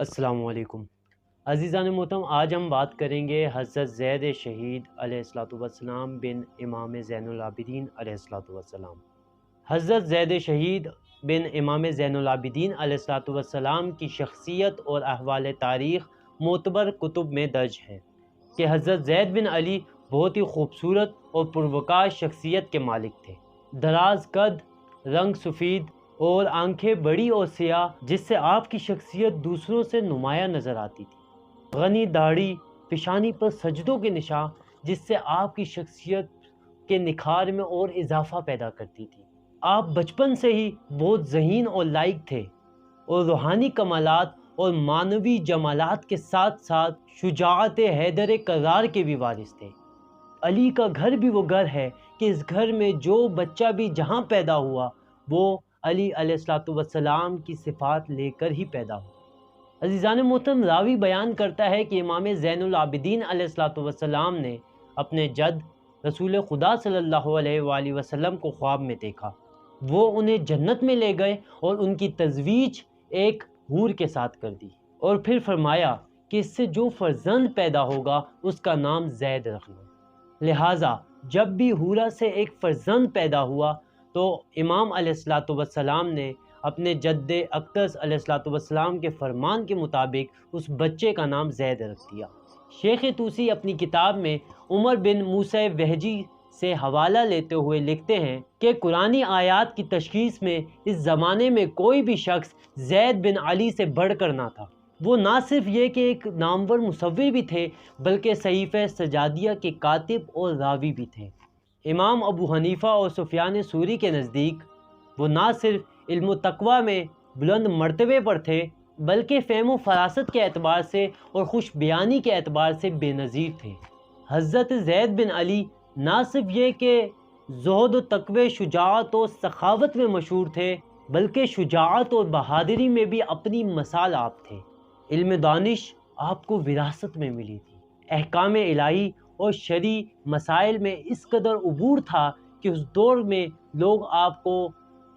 السلام علیکم عزیزان محترم، آج ہم بات کریں گے حضرت زید شہید علیہ السلام بن امام زین العابدین علیہ السلام۔ حضرت زید شہید بن امام زین العابدین علیہ السلام کی شخصیت اور احوال تاریخ معتبر کتب میں درج ہے کہ حضرت زید بن علی بہت ہی خوبصورت اور پروکاش شخصیت کے مالک تھے۔ دراز قد، رنگ سفید اور آنکھیں بڑی اور سیاہ، جس سے آپ کی شخصیت دوسروں سے نمایاں نظر آتی تھی۔ غنی داڑھی، پیشانی پر سجدوں کے نشان، جس سے آپ کی شخصیت کے نکھار میں اور اضافہ پیدا کرتی تھی۔ آپ بچپن سے ہی بہت ذہین اور لائق تھے اور روحانی کمالات اور معنوی جمالات کے ساتھ ساتھ شجاعت حیدر کرار کے بھی وارث تھے۔ علی کا گھر بھی وہ گھر ہے کہ اس گھر میں جو بچہ بھی جہاں پیدا ہوا وہ علی علیہ السلام کی صفات لے کر ہی پیدا ہوا۔ عزیزان محترم، راوی بیان کرتا ہے کہ امام زین العابدین علیہ السلام نے اپنے جد رسول خدا صلی اللہ علیہ وآلہ وسلم کو خواب میں دیکھا۔ وہ انہیں جنت میں لے گئے اور ان کی تزویج ایک حور کے ساتھ کر دی، اور پھر فرمایا کہ اس سے جو فرزند پیدا ہوگا اس کا نام زید رکھنا۔ لہٰذا جب بھی حورہ سے ایک فرزند پیدا ہوا تو امام علیہ السلام نے اپنے جد اقدس علیہ السلام کے فرمان کے مطابق اس بچے کا نام زید رکھ دیا۔ شیخ طوسی اپنی کتاب میں عمر بن موسیٰ وہجی سے حوالہ لیتے ہوئے لکھتے ہیں کہ قرآنی آیات کی تشخیص میں اس زمانے میں کوئی بھی شخص زید بن علی سے بڑھ کر نہ تھا۔ وہ نہ صرف یہ کہ ایک نامور مصور بھی تھے بلکہ صحیفہ سجادیہ کے کاتب اور راوی بھی تھے۔ امام ابو حنیفہ اور سفیان ثوری کے نزدیک وہ نہ صرف علم و تقوی میں بلند مرتبے پر تھے بلکہ فہم و فراست کے اعتبار سے اور خوش بیانی کے اعتبار سے بے نظیر تھے۔ حضرت زید بن علی نہ صرف یہ کہ زہد و تقوی، شجاعت و سخاوت میں مشہور تھے بلکہ شجاعت اور بہادری میں بھی اپنی مثال آپ تھے۔ علم دانش آپ کو وراثت میں ملی تھی۔ احکام الہی اور شرعی مسائل میں اس قدر عبور تھا کہ اس دور میں لوگ آپ کو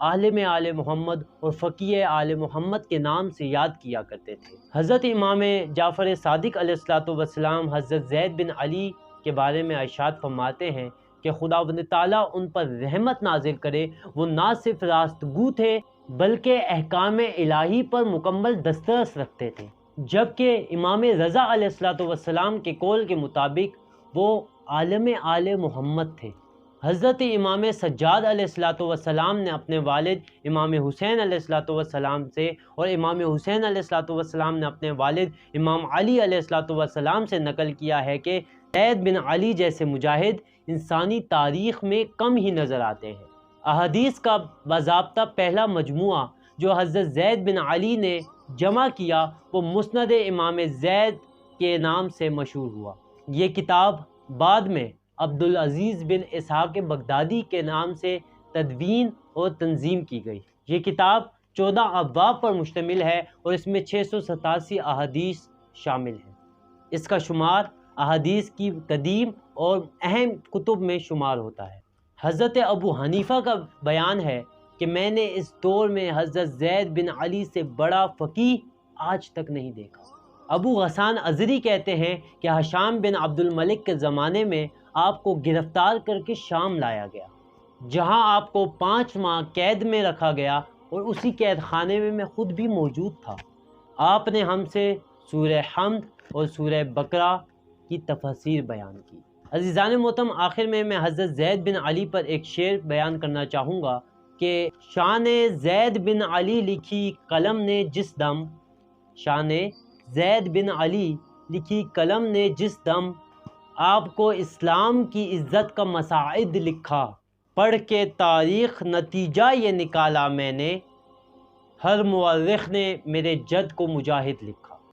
عالم آل محمد اور فقیہ آل محمد کے نام سے یاد کیا کرتے تھے۔ حضرت امام جعفر صادق علیہ السلام حضرت زید بن علی کے بارے میں ارشاد فرماتے ہیں کہ خداوند تعالیٰ ان پر رحمت نازل کرے، وہ نہ صرف راست گو تھے بلکہ احکام الہی پر مکمل دسترس رکھتے تھے، جبکہ امام رضا علیہ السلام کے قول کے مطابق وہ عالم آل محمد تھے۔ حضرت امام سجاد علیہ السلام نے اپنے والد امام حسین علیہ السلام سے اور امام حسین علیہ السلام نے اپنے والد امام علی علیہ السلام سے نقل کیا ہے کہ زید بن علی جیسے مجاہد انسانی تاریخ میں کم ہی نظر آتے ہیں۔ احادیث کا باضابطہ پہلا مجموعہ جو حضرت زید بن علی نے جمع کیا وہ مسند امام زید کے نام سے مشہور ہوا۔ یہ کتاب بعد میں عبدالعزیز بن اسحاق بغدادی کے نام سے تدوین اور تنظیم کی گئی۔ یہ کتاب 14 ابواب پر مشتمل ہے اور اس میں 687 احادیث شامل ہیں۔ اس کا شمار احادیث کی قدیم اور اہم کتب میں شمار ہوتا ہے۔ حضرت ابو حنیفہ کا بیان ہے کہ میں نے اس دور میں حضرت زید بن علی سے بڑا فقیہ آج تک نہیں دیکھا۔ ابو غسان عذری کہتے ہیں کہ ہشام بن عبد الملک کے زمانے میں آپ کو گرفتار کر کے شام لایا گیا، جہاں آپ کو 5 ماہ قید میں رکھا گیا اور اسی قید خانے میں میں خود بھی موجود تھا۔ آپ نے ہم سے سورہ حمد اور سورہ بقرہ کی تفاسیر بیان کی۔ عزیزان محترم، آخر میں حضرت زید بن علی پر ایک شعر بیان کرنا چاہوں گا کہ شان زید بن علی لکھی قلم نے جس دم، شان زید بن علی لکھی قلم نے جس دم، آپ کو اسلام کی عزت کا مساعد لکھا، پڑھ کے تاریخ نتیجہ یہ نکالا میں نے، ہر مورخ نے میرے جد کو مجاہد لکھا۔